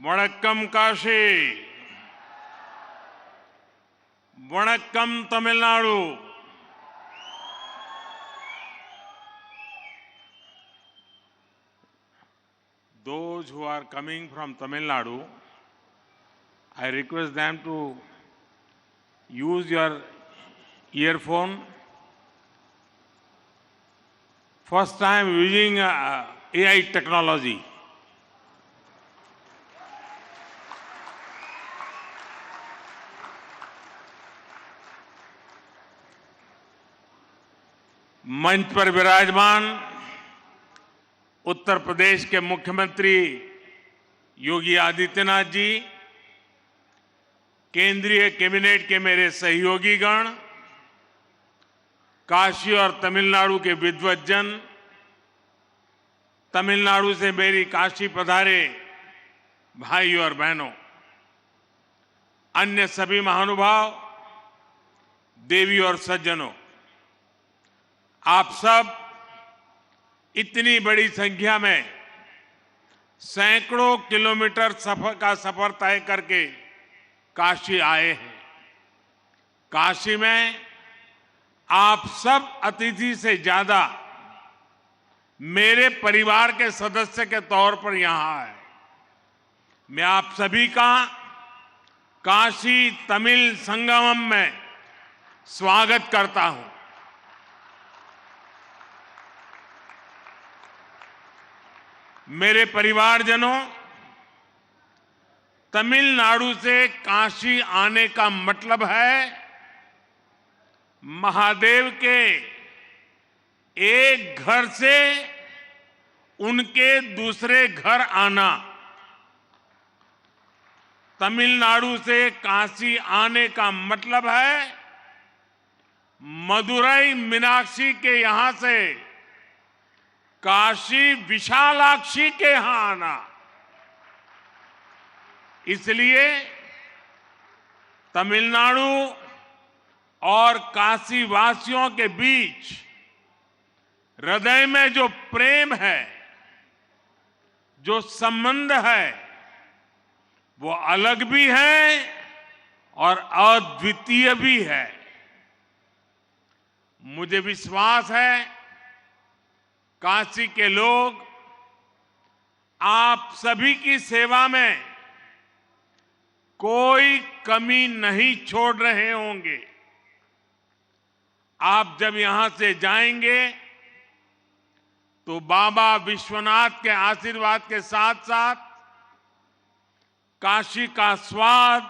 Vanakkam Kashi, Vanakkam Tamil Nadu. Those who are coming from Tamil Nadu, I request them to use your earphone. First time using AI technology. मंच पर विराजमान उत्तर प्रदेश के मुख्यमंत्री योगी आदित्यनाथ जी, केंद्रीय cabinet के मेरे सहयोगीगण, काशी और तमिलनाडु के विद्वज्जन, तमिलनाडु से मेरी काशी पधारे भाई और बहनों, अन्य सभी महानुभाव, देवी और सज्जनों, आप सब इतनी बड़ी संख्या में सैकड़ों किलोमीटर सफर तय करके काशी आए हैं। काशी में आप सब अतिथि से ज्यादा मेरे परिवार के सदस्य के तौर पर यहां आए। मैं आप सभी का काशी तमिल संगमम में स्वागत करता हूं। मेरे परिवारजनों, तमिलनाडु से काशी आने का मतलब है महादेव के एक घर से उनके दूसरे घर आना। तमिलनाडु से काशी आने का मतलब है मदुरई मीनाक्षी के यहां से काशी विशालाक्षी के यहां आना। इसलिए तमिलनाडु और काशी वासियों के बीच हृदय में जो प्रेम है, जो संबंध है, वो अलग भी है और अद्वितीय भी है। मुझे विश्वास है काशी के लोग आप सभी की सेवा में कोई कमी नहीं छोड़ रहे होंगे। आप जब यहां से जाएंगे तो बाबा विश्वनाथ के आशीर्वाद के साथ साथ काशी का स्वाद,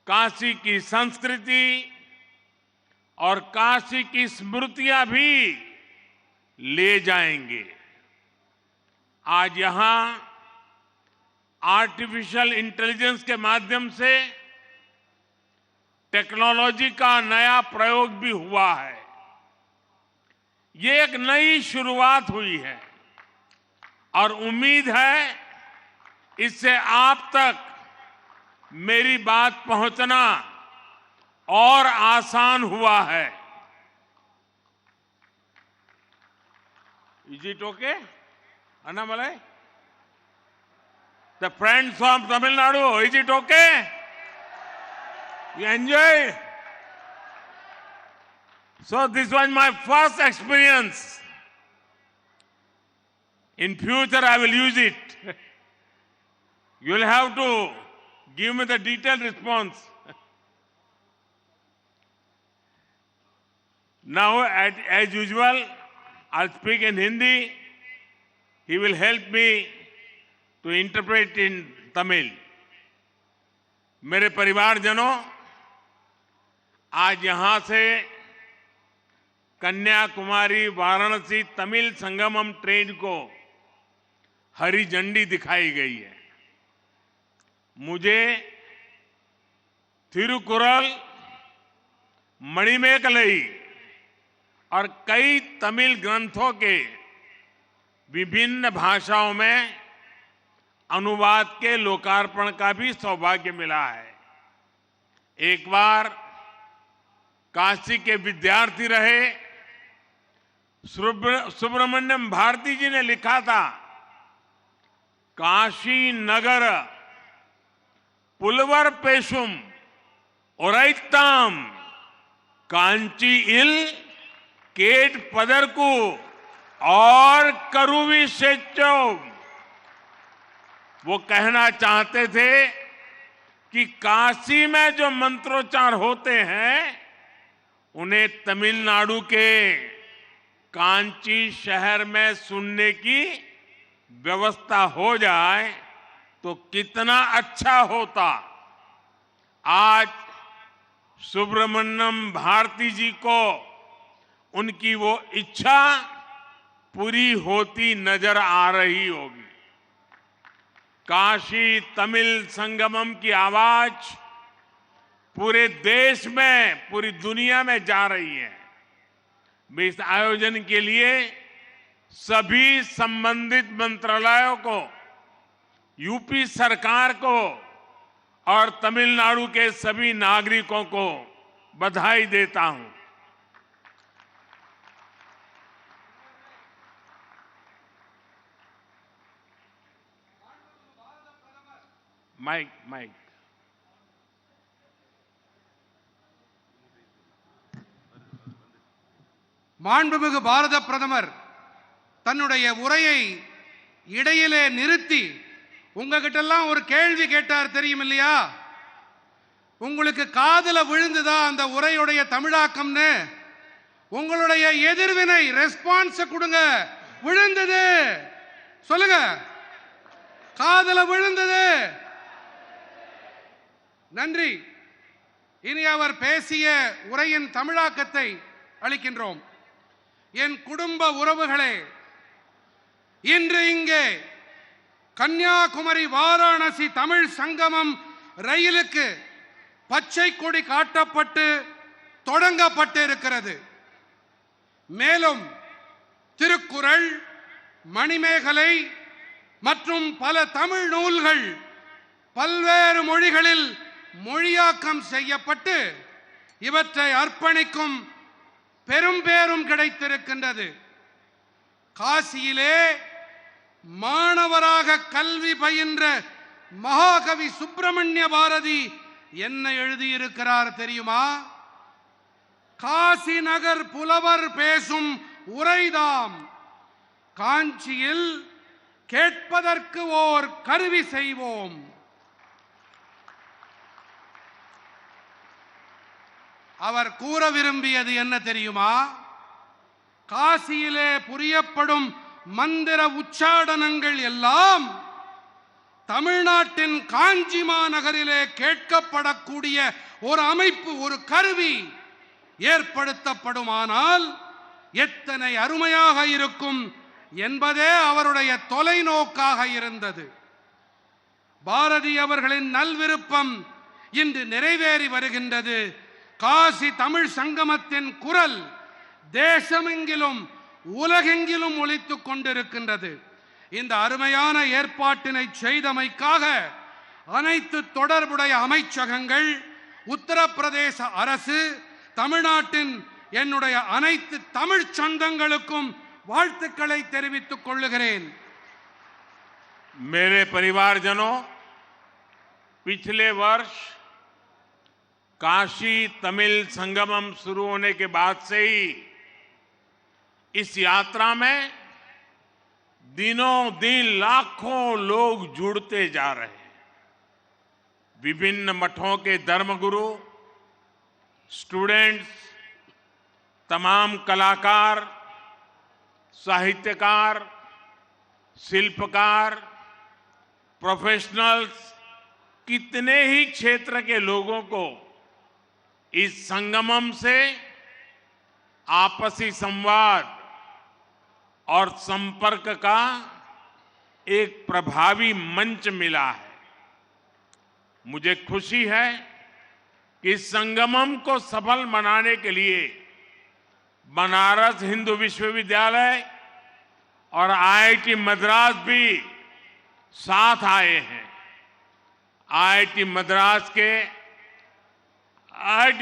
काशी की संस्कृति और काशी की स्मृतियां भी ले जाएंगे। आज यहां आर्टिफिशियल इंटेलिजेंस के माध्यम से टेक्नोलॉजी का नया प्रयोग भी हुआ है। ये एक नई शुरुआत हुई है और उम्मीद है इससे आप तक मेरी बात पहुंचना और आसान हुआ है। Is it okay? Annamalai? The friends from Tamil Nadu, is it okay? You enjoy? So this was my first experience. In future I will use it. You will have to give me the detailed response. Now, as usual, I'll speak in Hindi. He will help me to interpret in Tamil. मेरे परिवारजनों, आज यहां से Kanyakumari Varanasi Tamil Sangamam train को हरी झंडी दिखाई गई है। मुझे थिरुकुरल, मणिमेकलई और कई तमिल ग्रंथों के विभिन्न भाषाओं में अनुवाद के लोकार्पण का भी सौभाग्य मिला है। एक बार काशी के विद्यार्थी रहे सुब्रमण्यम भारती जी ने लिखा था, काशी नगर पुलवर पेशुम ओरैताम कांची इल केट पदरकू और करुवी सेचो। वो कहना चाहते थे कि काशी में जो मंत्रोच्चार होते हैं उन्हें तमिलनाडु के कांची शहर में सुनने की व्यवस्था हो जाए तो कितना अच्छा होता। आज सुब्रमण्यम भारती जी को उनकी वो इच्छा पूरी होती नजर आ रही होगी। काशी तमिल संगमम की आवाज पूरे देश में, पूरी दुनिया में जा रही है। मैं इस आयोजन के लिए सभी संबंधित मंत्रालयों को, यूपी सरकार को और तमिलनाडु के सभी नागरिकों को बधाई देता हूं। माइक மாண்புமிகு பாரத பிரதமர் தன்னுடைய உரையை இடையிலே நிறுத்தி உங்ககிட்ட எல்லாம் ஒரு கேள்வி கேட்டார் தெரியும் இல்லையா? உங்களுக்கு காதுல விழுந்ததா அந்த உரையுடைய தமிழாக்கம்னு? உங்களுடைய எதிர்வினை ரெஸ்பான்ஸ் கொடுங்க. விழுந்தது சொல்லுங்க. காதுல விழுந்தது. நன்றி. இனி அவர் பேசிய உரையின் தமிழாக்கத்தை அளிக்கின்றோம். என் குடும்ப உறவுகளே, இன்று இங்கே கன்னியாகுமரி வாராணசி தமிழ் சங்கமம் ரயிலுக்கு பச்சை கொடி காட்டப்பட்டு தொடங்கப்பட்டு இருக்கிறது. மேலும் திருக்குறள், மணிமேகலை மற்றும் பல தமிழ் நூல்கள் பல்வேறு மொழிகளில் மொழியாக்கம் செய்யப்பட்டு இவற்றை அர்ப்பணிக்கும் பெரும் பேரும் கிடைத்திருக்கின்றது. காசியிலே மாணவராக கல்வி பயின்ற மகாகவி சுப்பிரமணிய பாரதி என்ன எழுதியிருக்கிறார் தெரியுமா? காசி நகர் புலவர் பேசும் உரைதாம், காஞ்சியில் கேட்பதற்கு ஓர் கருவி செய்வோம். அவர் கூற விரும்பியது என்ன தெரியுமா? காசியிலே புரியப்படும் மந்திர உச்சாடனங்கள் எல்லாம் தமிழ்நாட்டின் காஞ்சி மாநகரிலே கேட்கப்படக்கூடிய ஒரு அமைப்பு, ஒரு கருவி ஏற்படுத்தப்படுமானால் எத்தனை அருமையாக இருக்கும் என்பதே அவருடைய தொலைநோக்காக இருந்தது. பாரதி அவர்களின் நல்விருப்பம் இன்று நிறைவேறி வருகின்றது. காசி தமிழ் சங்கமத்தின் குரல் தேசமெங்கிலும் உலகெங்கிலும் ஒலித்துக் கொண்டிருக்கின்றது. இந்த அருமையான ஏற்பாட்டினை செய்தமைக்காக அனைத்து தொடர்புடைய அமைச்சகங்கள், உத்தரப்பிரதேச அரசு, தமிழ்நாட்டின் என்னுடைய அனைத்து தமிழ் சொந்தங்களுக்கும் வாழ்த்துக்களை தெரிவித்துக் கொள்ளுகிறேன். मेरे परिवारजनों, पिछले वर्ष काशी तमिल संगमम शुरू होने के बाद से ही इस यात्रा में दिनों दिन लाखों लोग जुड़ते जा रहे हैं। विभिन्न मठों के धर्मगुरु, स्टूडेंट्स, तमाम कलाकार, साहित्यकार, शिल्पकार, प्रोफेशनल्स, कितने ही क्षेत्र के लोगों को इस संगमम से आपसी संवाद और संपर्क का एक प्रभावी मंच मिला है। मुझे खुशी है कि संगमम को सफल बनाने के लिए बनारस हिंदू विश्वविद्यालय और आईआईटी मद्रास भी साथ आए हैं। आईआईटी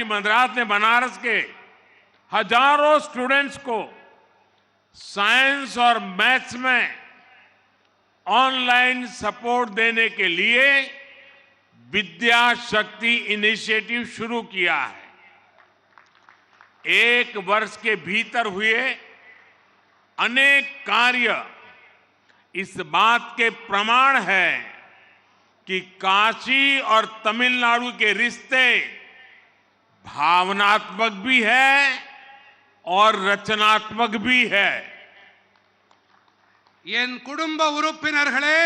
मद्रास ने बनारस के हजारों स्टूडेंट्स को साइंस और मैथ्स में ऑनलाइन सपोर्ट देने के लिए विद्या शक्ति इनिशिएटिव शुरू किया है। 1 वर्ष के भीतर हुए अनेक कार्य इस बात के प्रमाण है कि काशी और तमिलनाडु के रिश्ते भावनात्मक भी है और रचनात्मक भी है। என் குடும்ப உறுப்பினர்களே,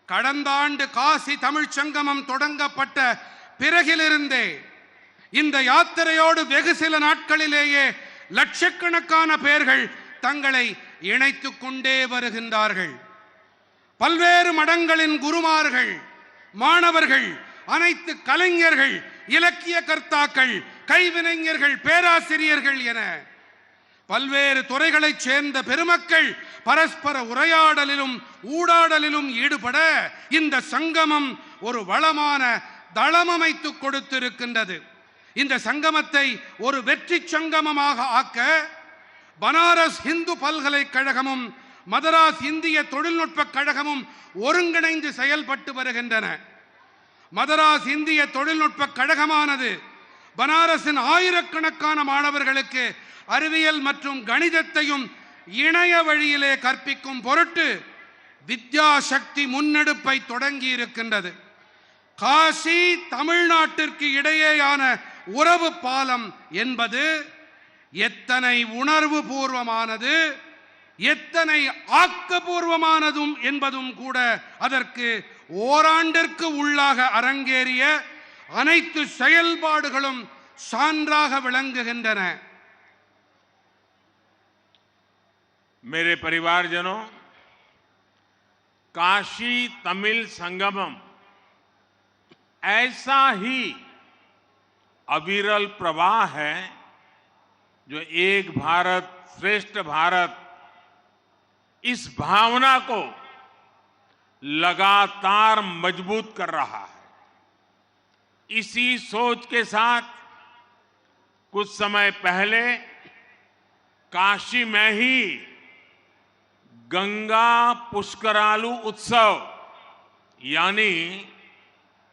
கடந்த ஆண்டு காசி தமிழ்ச் சங்கமம் தொடங்கப்பட்ட பிறகிலிருந்தே இந்த யாத்திரையோடு வெகு சில நாட்களிலேயே லட்சக்கணக்கான பேர்கள் தங்களை இணைத்துக் கொண்டே வருகின்றார்கள். பல்வேறு மடங்களின் குருமார்கள், மாணவர்கள், அனைத்து கலைஞர்கள், இலக்கிய கர்த்தாக்கள், கைவினைஞர்கள், பேராசிரியர்கள் என பல்வேறு துறைகளைச் சேர்ந்த பெருமக்கள் பரஸ்பர உரையாடலிலும் ஊடாடலிலும் ஈடுபட இந்த சங்கமம் ஒரு வளமான தளம் அமைத்துக் கொடுத்திருக்கின்றது. இந்த சங்கமத்தை ஒரு வெற்றி சங்கமமாக ஆக்க பனாரஸ் இந்து பல்கலைக்கழகமும் மதராஸ் இந்திய தொழில்நுட்ப கழகமும் ஒருங்கிணைந்து செயல்பட்டு வருகின்றன. மதராஸ் இந்திய தொழில்நுட்ப கழகமானது பனாரஸின் ஆயிரக்கணக்கான மாணவர்களுக்கு அறிவியல் மற்றும் கணிதத்தையும் இணைய வழியிலே கற்பிக்கும் பொருட்டு வித்யா சக்தி முன்னெடுப்பை தொடங்கி இருக்கின்றது. காசி தமிழ்நாட்டிற்கு இடையேயான உறவு பாலம் என்பது எத்தனை உணர்வு பூர்வமானது, எத்தனை ஆக்கப்பூர்வமானதும் என்பதும் கூட அதற்கு ஓராண்டிற்கு உள்ளாக அரங்கேறிய அனைத்து செயல்பாடுகளும் சான்றாக விளங்குகின்றன. मेरे परिवारजनों, काशी तमिल संगमम ऐसा ही अविरल प्रवाह है जो एक भारत श्रेष्ठ भारत इस भावना को लगातार मजबूत कर रहा है। इसी सोच के साथ कुछ समय पहले काशी में ही गंगा पुष्करालु उत्सव यानी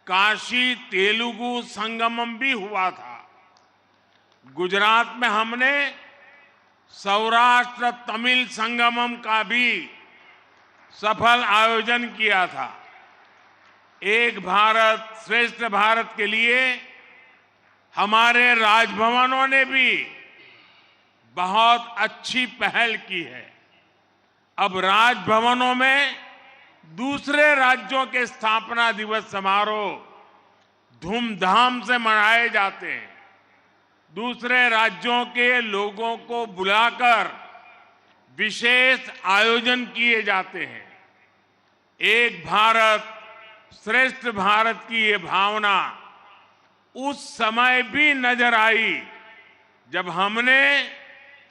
काशी तेलुगु संगमम भी हुआ था। गुजरात में हमने सौराष्ट्र तमिल संगमम का भी सफल आयोजन किया था। एक भारत श्रेष्ठ भारत के लिए हमारे राजभवनों ने भी बहुत अच्छी पहल की है। अब राजभवनों में दूसरे राज्यों के स्थापना दिवस समारोह धूमधाम से मनाए जाते हैं। दूसरे राज्यों के लोगों को बुलाकर विशेष आयोजन किए जाते हैं। एक भारत श्रेष्ठ भारत की ये भावना उस समय भी नजर आई जब हमने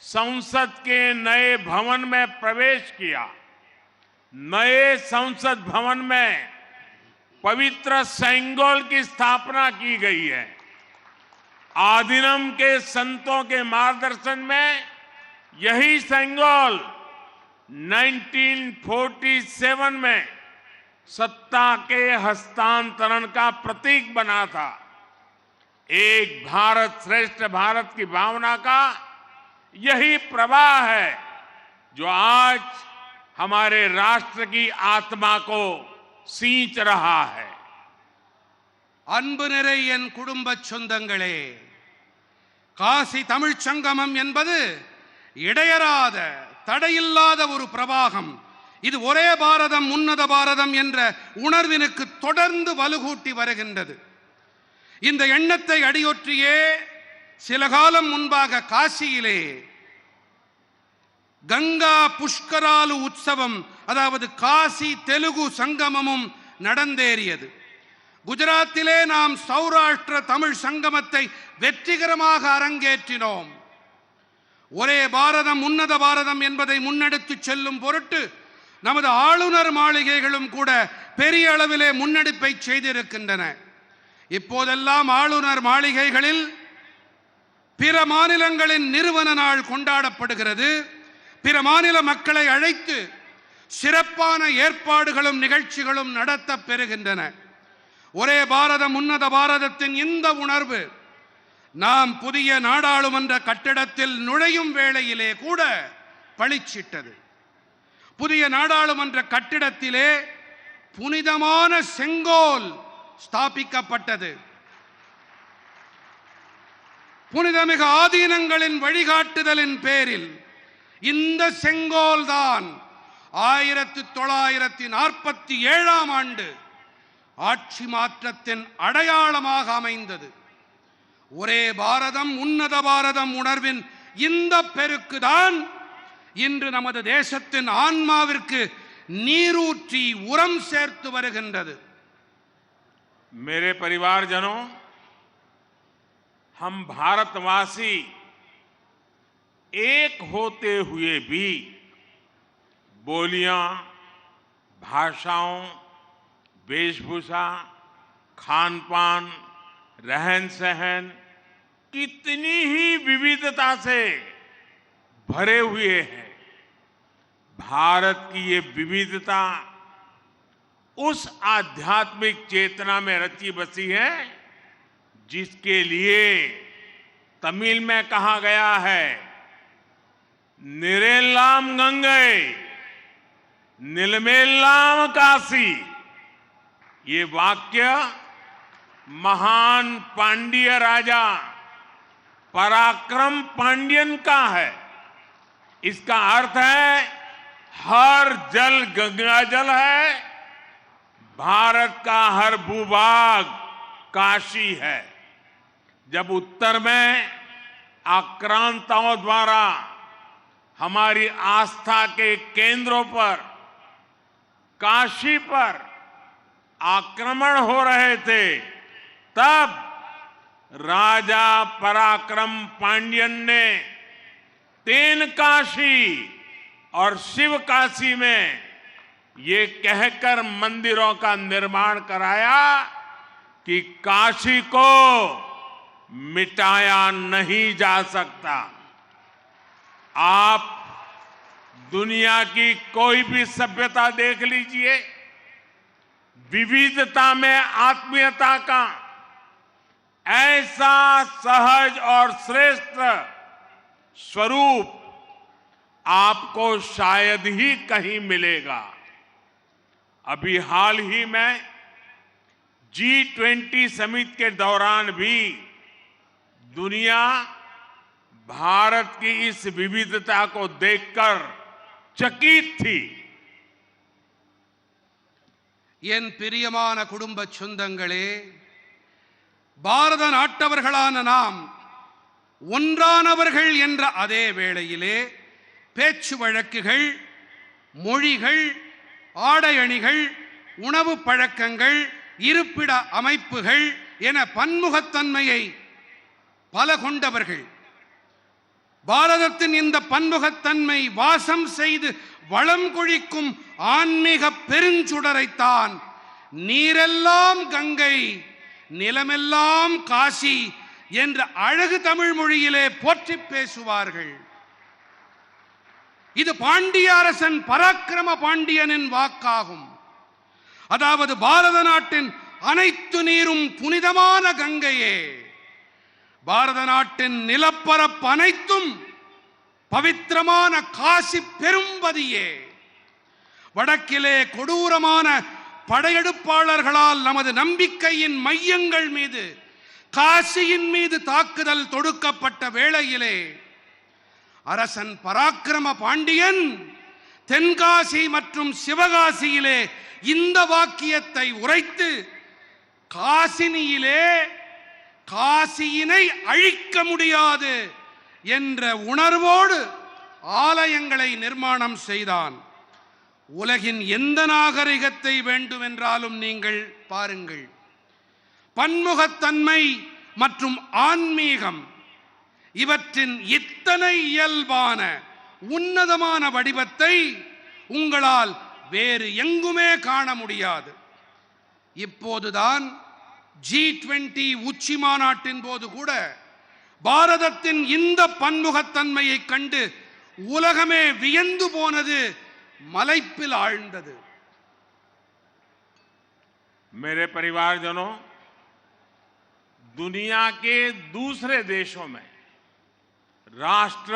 संसद के नए भवन में प्रवेश किया। नए संसद भवन में पवित्र सेंगोल की स्थापना की गई है। आदिनम के संतों के मार्गदर्शन में यही सेंगोल 1947 में सत्ता के हस्तांतरण का प्रतीक बना था। एक भारत श्रेष्ठ भारत की भावना का यही प्रवाह है जो आज हमारे राष्ट्र की आत्मा को सींच रहा है। அன்பு நிறை என் குடும்ப சொந்தங்களே, காசி தமிழ்ச் சங்கமம் என்பது இடையறாத தடையில்லாத ஒரு பிரவாகம். இது ஒரே பாரதம் உன்னத பாரதம் என்ற உணர்வினுக்கு தொடர்ந்து வலுகூட்டி வருகின்றது. இந்த எண்ணத்தை அடியொற்றியே சில காலம் முன்பாக காசியிலே கங்கா புஷ்கராலு உற்சவம், அதாவது காசி தெலுங்கு சங்கமமும் நடந்தேறியது. குஜராத்திலே நாம் சௌராஷ்டிர தமிழ் சங்கமத்தை வெற்றிகரமாக அரங்கேற்றினோம். ஒரே பாரதம் உன்னத பாரதம் என்பதை முன்னெடுத்து செல்லும் பொருட்டு நமது ஆளுநர் மாளிகைகளும் கூட பெரிய அளவிலே முன்னெடுப்பை செய்திருக்கின்றன. இப்போதெல்லாம் ஆளுநர் மாளிகைகளில் பிற மாநிலங்களின் நிறுவன நாள் கொண்டாடப்படுகிறது. பிற மாநில மக்களை அழைத்து சிறப்பான ஏற்பாடுகளும் நிகழ்ச்சிகளும் நடத்தப் பெறுகின்றன. ஒரே பாரதம் உன்னத பாரதத்தின் இந்த உணர்வு நாம் புதிய நாடாளுமன்ற கட்டிடத்தில் நுழையும் வேளையிலே கூட பளிச்சிட்டது. புதிய நாடாளுமன்ற கட்டிடத்திலே புனிதமான செங்கோல் ஸ்தாபிக்கப்பட்டது. புனிதமிகு ஆதீனங்களின் வழிகாட்டுதலின் பேரில் இந்த செங்கோல் தான் 1947ஆம் ஆண்டு ஆட்சி மாற்றத்தின் அடையாளமாக அமைந்தது. ஒரே பாரதம் உன்னத பாரதம் உணர்வின் இந்த பெருக்குதான் இன்று நமது தேசத்தின் ஆன்மாவிற்கு நீரூற்றி உரம் சேர்த்து வருகின்றது. मेरे परिवारजनों, हम भारतवासी एक होते हुए भी बोलियां, भाषाओं, वेशभूषा, खान पान, रहन सहन कितनी ही विविधता से भरे हुए हैं. भारत की ये विविधता उस आध्यात्मिक चेतना में रची बसी है जिसके लिए तमिल में कहा गया है, निरेलाम गंगे निलमेलाम काशी. ये वाक्य महान पांड्य राजा पराक्रम पांड्यन का है. इसका अर्थ है हर जल गंगा जल है, भारत का हर भूभाग काशी है. जब उत्तर में आक्रांताओं द्वारा हमारी आस्था के केंद्रों पर, काशी पर आक्रमण हो रहे थे, तब राजा पराक्रम पांड्यन ने तेनकाशी और शिव काशी में ये कहकर मंदिरों का निर्माण कराया कि काशी को मिटाया नहीं जा सकता. आप दुनिया की कोई भी सभ्यता देख लीजिए, विविधता में आत्मीयता का ऐसा सहज और श्रेष्ठ स्वरूप आपको शायद ही कहीं मिलेगा. अभी हाल ही में G20 समिट के दौरान भी दुनिया भारत की इस विविधता को देखकर चकित थी. என் பிரியமான குடும்ப சொந்தங்களே, பாரத நாட்டவர்களான நாம் ஒன்றானவர்கள் என்ற அதே வேளையிலே பேச்சு வழக்குகள், மொழிகள், ஆடை அணிகள், உணவு பழக்கங்கள், இருப்பிட அமைப்புகள் என பன்முகத்தன்மையை பல கொண்டவர்கள். பாரதத்தின் இந்த பன்முகத்தன்மை வாசம் செய்து வளம் கொழிக்கும் ஆன்மீக பெருஞ்சுடரைத்தான் நீரெல்லாம் கங்கை நிலமெல்லாம் காசி என்ற அழகு தமிழ் மொழியிலே போற்றி பேசுவார்கள். இது பாண்டிய அரசன் பராக்கிரம பாண்டியனின் வாக்காகும். அதாவது பாரத நாட்டின் அனைத்து நீரும் புனிதமான கங்கையே, பாரத நாட்டின் நிலப்பரப்பு அனைத்தும் பவித்திரமான காசி பெரும்பதியே. வடக்கிலே கொடூரமான படையெடுப்பாளர்களால் நமது நம்பிக்கையின் மையங்கள் மீது, காசியின் மீது தாக்குதல் தொடுக்கப்பட்ட வேளையிலே அரசன் பராக்கிரம பாண்டியன் தென்காசி மற்றும் சிவகாசியிலே இந்த வாக்கியத்தை உரைத்து காசினியிலே காசியினை அழிக்க முடியாது என்ற உணர்வோடு ஆலயங்களை நிர்மாணம் செய்தான். உலகின் எந்த நாகரிகத்தை வேண்டுமென்றாலும் நீங்கள் பாருங்கள், பன்முகத்தன்மை மற்றும் ஆன்மீகம் இவற்றின் இத்தனை இயல்பான உன்னதமான வடிவத்தை உங்களால் வேறு எங்குமே காண முடியாது. இப்போதுதான் G20 உச்சி மாநாட்டின் போது கூட பாரதத்தின் இந்த பன்முகத்தன்மையை கண்டு உலகமே வியந்து போனது மலைப்பில் ஆழ்ந்தது. मेरे परिवारजनों, दुनिया के दूसरे देशों में राष्ट्र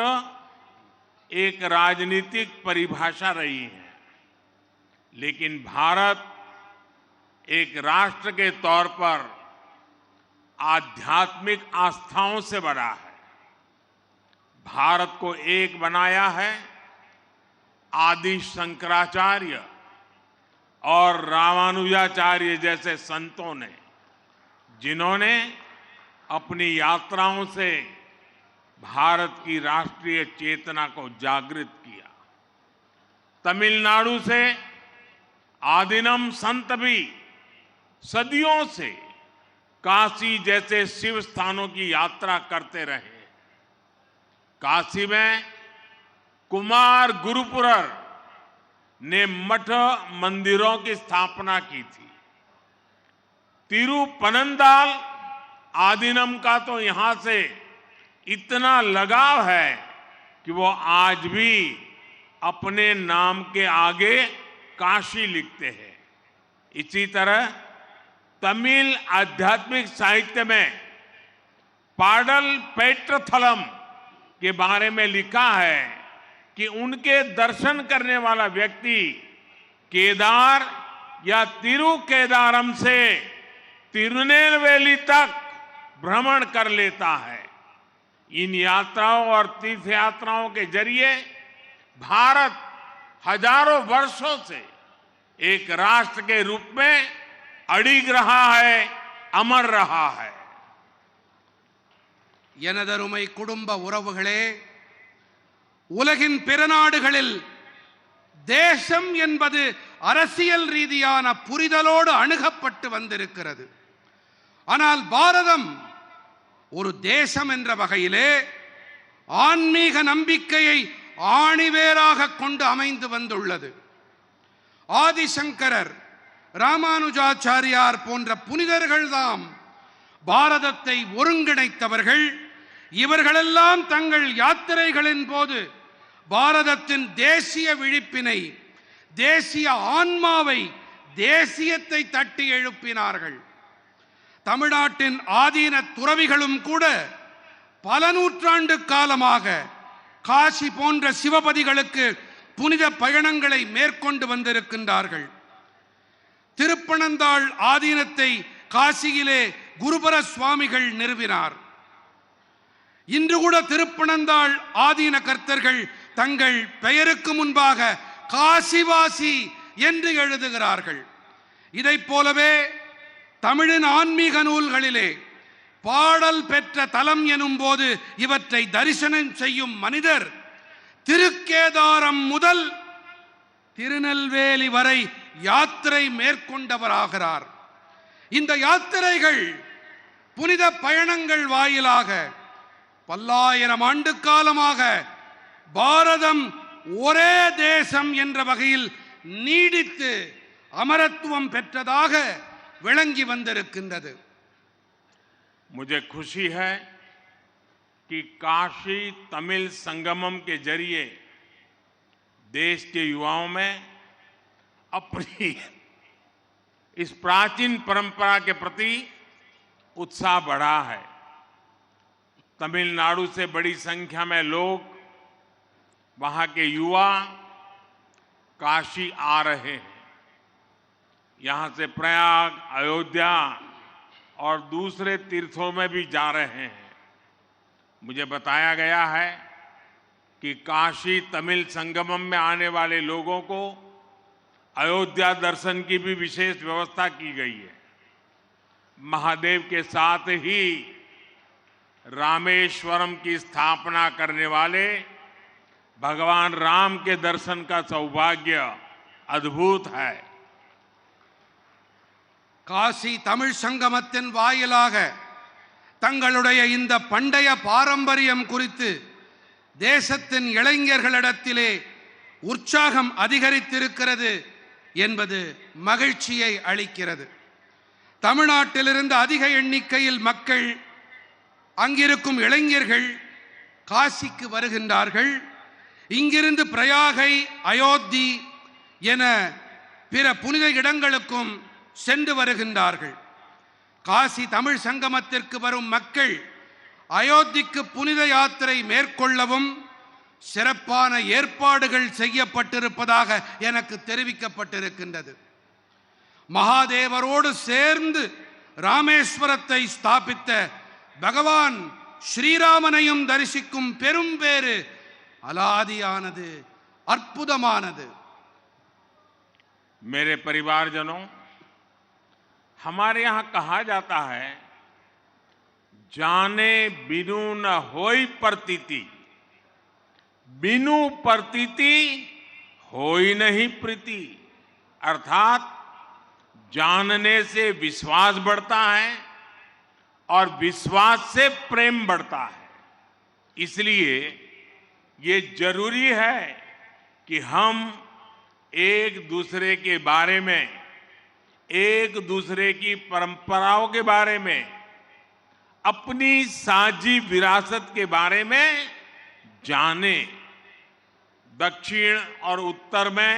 एक राजनीतिक परिभाषा रही है, लेकिन भारत एक राष्ट्र के तौर पर आध्यात्मिक आस्थाओं से बड़ा है। भारत को एक बनाया है आदि शंकराचार्य और रामानुजाचार्य जैसे संतों ने, जिन्होंने अपनी यात्राओं से भारत की राष्ट्रीय चेतना को जागृत किया। तमिलनाडु से आदिनम संत भी सदियों से काशी जैसे शिव स्थानों की यात्रा करते रहे। काशी में कुमार गुरुपुरर ने मठ मंदिरों की स्थापना की थी। तिरुपनंदाल आदीनम का तो यहां से इतना लगाव है कि वो आज भी अपने नाम के आगे काशी लिखते हैं। इसी तरह तमिल आध्यात्मिक साहित्य में पाडल पेट्रथलम के बारे में लिखा है कि उनके दर्शन करने वाला व्यक्ति केदार या तिरुकेदारम से तिरुनेलवेली तक भ्रमण कर लेता है। इन यात्राओं और तीर्थ यात्राओं के जरिए भारत हजारों वर्षों से एक राष्ट्र के रूप में अडिग रहा है, अमर रहा है। எனதருமை குடும்ப உறவுகளே, உலகின் பிற நாடுகளில் தேசம் என்பது அரசியல் ரீதியான புரிதலோடு அணுகப்பட்டு வந்திருக்கிறது. ஆனால் பாரதம் ஒரு தேசம் என்ற வகையிலே ஆன்மீக நம்பிக்கையை ஆணிவேராக கொண்டு அமைந்து வந்துள்ளது. ஆதிசங்கரர், ராமானுஜாச்சாரியார் போன்ற புனிதர்கள்தாம் பாரதத்தை ஒருங்கிணைத்தவர்கள். இவர்களெல்லாம் தங்கள் யாத்திரைகளின் போது பாரதத்தின் தேசிய விழிப்பினை, தேசிய ஆன்மாவை, தேசியத்தை தட்டி எழுப்பினார்கள். தமிழ்நாட்டின் ஆதீன துறவிகளும் கூட பல நூற்றாண்டு காலமாக காசி போன்ற சிவபதிகளுக்கு புனித பயணங்களை மேற்கொண்டு வந்திருக்கின்றார்கள். திருப்பனந்தாள் ஆதீனத்தை காசியிலே குருபர சுவாமிகள் நிறுவினார். இன்று கூட திருப்பனந்தாள் ஆதீன கர்த்தர்கள் தங்கள் பெயருக்கு முன்பாக காசிவாசி என்று எழுதுகிறார்கள். இதைப் போலவே தமிழின் ஆன்மீக நூல்களிலே பாடல் பெற்ற தலம் எனும் போது இவற்றை தரிசனம் செய்யும் மனிதர் திருக்கேதாரம் முதல் திருநெல்வேலி வரை யாத்திரை மேற்கொண்டவராகிறார். இந்த யாத்திரைகள், புனித பயணங்கள் வாயிலாக பல்லாயிரம் ஆண்டு காலமாக பாரதம் ஒரே தேசம் என்ற வகையில் நீடித்து அமரத்துவம் பெற்றதாக விளங்கி வந்திருக்கின்றது. मुझे खुशी है कि काशी तमिल संगमम के जरिए देश के युवाओं में अपनी इस प्राचीन परंपरा के प्रति उत्साह बढ़ा है। तमिलनाडु से बड़ी संख्या में लोग, वहां के युवा काशी आ रहे हैं। यहां से प्रयाग, अयोध्या और दूसरे तीर्थों में भी जा रहे हैं। मुझे बताया गया है कि काशी तमिल संगमम में आने वाले लोगों को अयोध्या दर्शन की भी विशेष व्यवस्था की गई है। महादेव के साथ ही रामेश्वरम की स्थापना करने वाले भगवान राम के दर्शन का सौभाग्य अद्भुत है। காசி தமிழ் சங்கமத்தின் வாயிலாக தங்களுடைய இந்த பண்டைய பாரம்பரியம் குறித்து தேசத்தின் இளைஞர்களிடத்திலே உற்சாகம் அதிகரித்திருக்கிறது என்பது மகிழ்ச்சியை அளிக்கிறது. தமிழ்நாட்டிலிருந்து அதிக எண்ணிக்கையில் மக்கள், அங்கிருக்கும் இளைஞர்கள் காசிக்கு வருகின்றார்கள். இங்கிருந்து பிரயாகை, அயோத்தி, என பிற புனித இடங்களுக்கும் சென்று வருகின்றார்கள். காசி தமிழ் சங்கமத்திற்கு வரும் மக்கள் அயோத்திக்கு புனித யாத்திரை மேற்கொள்ளவும் சிறப்பான ஏற்பாடுகள் செய்யப்பட்டிருப்பதாக எனக்கு தெரிவிக்கப்பட்டிருக்கின்றது. மகாதேவரோடு சேர்ந்து ராமேஸ்வரத்தை ஸ்தாபித்த பகவான் ஸ்ரீராமனையும் தரிசிக்கும் பெரும் பேறு அலாதியானது, அற்புதமானது. मेरे परिवारजनों, हमारे यहाँ कहा जाता है, जाने बिनु न होई प्रतीति, बिनु प्रतीति होई नहीं प्रीति। अर्थात जानने से विश्वास बढ़ता है और विश्वास से प्रेम बढ़ता है। इसलिए ये जरूरी है कि हम एक दूसरे के बारे में, एक दूसरे की परंपराओं के बारे में, अपनी साझी विरासत के बारे में जाने। दक्षिण और उत्तर में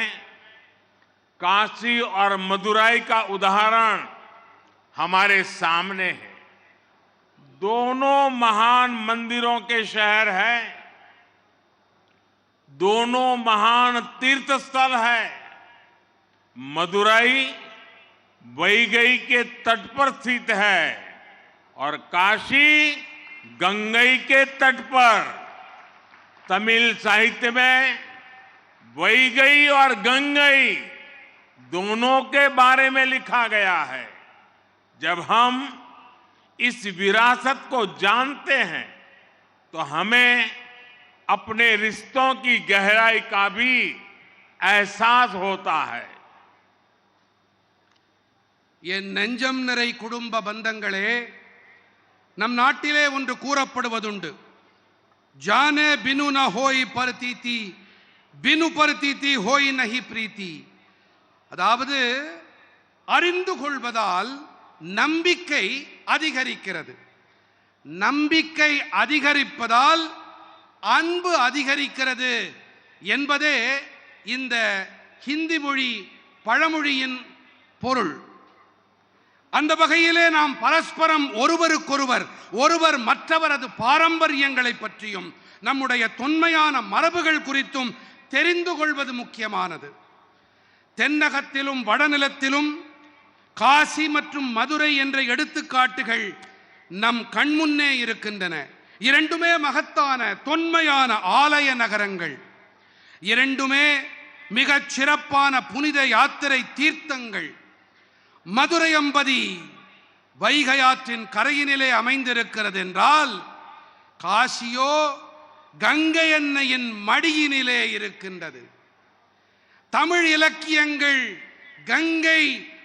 काशी और मदुराई का उदाहरण हमारे सामने है। दोनों महान मंदिरों के शहर है, दोनों महान तीर्थ स्थल है। मदुराई वैगई के तट पर स्थित है और काशी गंगई के तट पर। तमिल साहित्य में वैगई और गंगई दोनों के बारे में लिखा गया है। जब हम इस विरासत को जानते हैं तो हमें अपने रिश्तों की गहराई का भी एहसास होता है। என் நெஞ்சம் நிறை குடும்ப பந்தங்களே, நம் நாட்டிலே ஒன்று கூறப்படுவதுண்டு, ஜானே பினு ந ஹோய் பரதீதி, பினு பரதீதி ஹோய் நஹி பிரீத்தி. அதாவது அறிந்து கொள்வதால் நம்பிக்கை அதிகரிக்கிறது, நம்பிக்கை அதிகரிப்பதால் அன்பு அதிகரிக்கிறது என்பதே இந்த ஹிந்தி மொழி பழமொழியின் பொருள். அந்த வகையிலே நாம் பரஸ்பரம் ஒருவருக்கொருவர், ஒருவர் மற்றவரது பாரம்பரியங்களை பற்றியும் நம்முடைய தொன்மையான மரபுகள் குறித்தும் தெரிந்து கொள்வது முக்கியமானது. தென்னகத்திலும் வடநிலத்திலும் காசி மற்றும் மதுரை என்ற எடுத்துக்காட்டுகள் நம் கண்முன்னே இருக்கின்றன. இரண்டுமே மகத்தான தொன்மையான ஆலய நகரங்கள், இரண்டுமே மிகச் சிறப்பான புனித யாத்திரை தீர்த்தங்கள். மதுரை அம்பதி வைகையாற்றின் கரையினிலே அமைந்திருக்கிறது என்றால், காசியோ கங்கை அன்னையின் மடியினிலே இருக்கின்றது. தமிழ் இலக்கியங்கள் கங்கை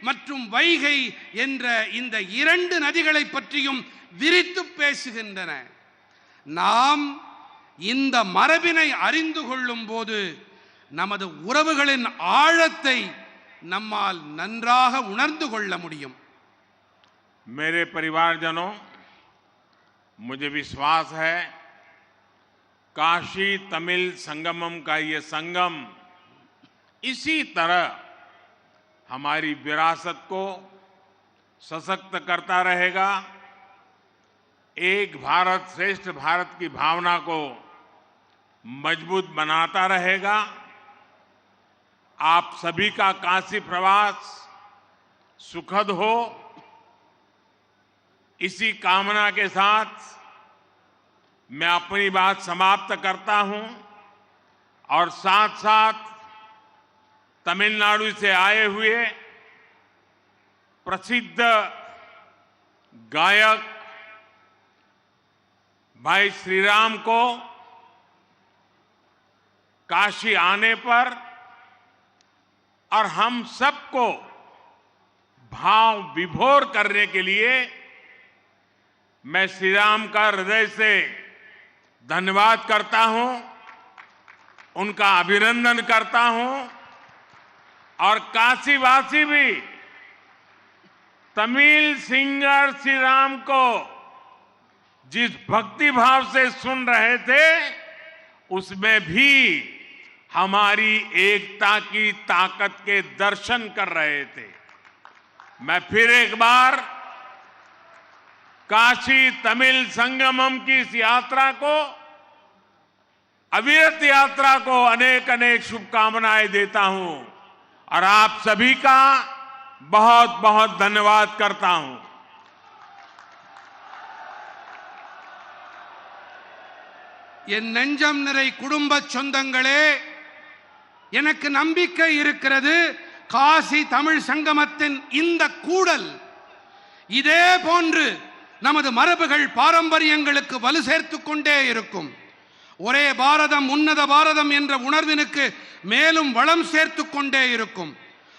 மற்றும் வைகை என்ற இந்த இரண்டு நதிகளை பற்றியும் விரித்து பேசுகின்றன. நாம் இந்த மரபினை அறிந்து கொள்ளும் போது நமது உறவுகளின் ஆழத்தை நம்மால் நன்றாக உணர்ந்து கொள்ள முடியும். मेरे परिवारजनों, मुझे विश्वास है काशी तमिल संगमम का ये संगम इसी तरह हमारी विरासत को सशक्त करता रहेगा, एक भारत श्रेष्ठ भारत की भावना को मजबूत बनाता रहेगा। आप सभी का काशी प्रवास सुखद हो, इसी कामना के साथ मैं अपनी बात समाप्त करता हूं और साथ साथ तमिलनाडु से आए हुए प्रसिद्ध गायक भाई श्रीराम को काशी आने पर और हम सबको भाव विभोर करने के लिए मैं श्रीराम का हृदय से धन्यवाद करता हूं, उनका अभिनंदन करता हूं। और काशीवासी भी तमिल सिंगर श्रीराम को जिस भक्ति भाव से सुन रहे थे, उसमें भी हमारी एकता की ताकत के दर्शन कर रहे थे। मैं फिर एक बार काशी तमिल संगमम की इस यात्रा को, अविरत यात्रा को अनेक अनेक शुभकामनाएं देता हूं और आप सभी का बहुत बहुत धन्यवाद करता हूं। என் நெஞ்சம் நிறை குடும்ப சொந்தங்களே, எனக்கு நம்பிக்கை இருக்கிறது. காசி தமிழ் சங்கமத்தின் இந்த கூடல் இதே போன்று நமது மரபுகள் பாரம்பரியங்களுக்கு வலு சேர்த்துக் கொண்டே இருக்கும். ஒரே பாரதம் உன்னத பாரதம் என்ற உணர்வினுக்கு மேலும் வளம் சேர்த்துக் கொண்டே இருக்கும்.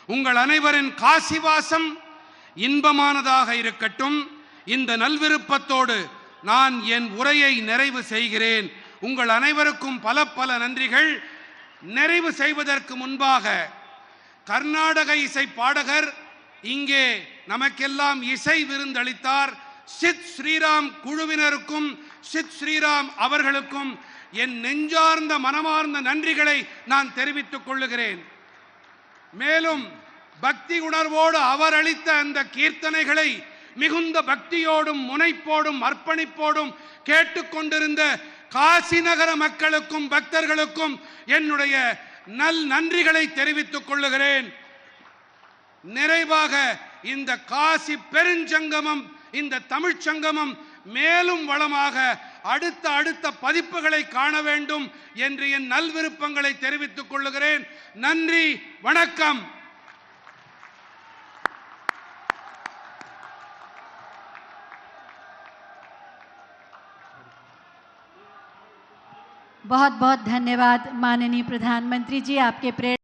உங்கள் அனைவரின் காசிவாசம் இன்பமானதாக இருக்கட்டும். இந்த நல்விருப்பத்தோடு நான் என் உரையை நிறைவு செய்கிறேன். உங்கள் அனைவருக்கும் பல பல நன்றிகள். நிறைவு செய்வதற்கு முன்பாக கர்நாடக இசை பாடகர் இங்கே நமக்கெல்லாம் இசை விருந்தளித்தார். சித் ஸ்ரீராம் குழுவினருக்கும் சித் ஸ்ரீராம் அவர்களுக்கும் என் நெஞ்சார்ந்த மனமார்ந்த நன்றிகளை நான் தெரிவித்துக் கொள்ளுகிறேன். மேலும் பக்தி உணர்வோடு அவர் அளித்த அந்த கீர்த்தனைகளை மிகுந்த பக்தியோடும் முனைப்போடும் அர்ப்பணிப்போடும் கேட்டுக்கொண்டிருந்த காசி நகர மக்களுக்கும் பக்தர்களுக்கும் என்னுடைய நன்றிகளை தெரிவித்துக் கொள்ளுகிறேன். நிறைவாக இந்த காசி பெருஞ்சங்கமம், இந்த தமிழ்ச் சங்கமம் மேலும் வளமாக அடுத்த பதிப்புகளை காண வேண்டும் என்று என் நல்விருப்பங்களை தெரிவித்துக் கொள்ளுகிறேன். நன்றி, வணக்கம். बहुत बहुत धन्यवाद माननीय प्रधानमंत्री जी, आपके प्रेरणा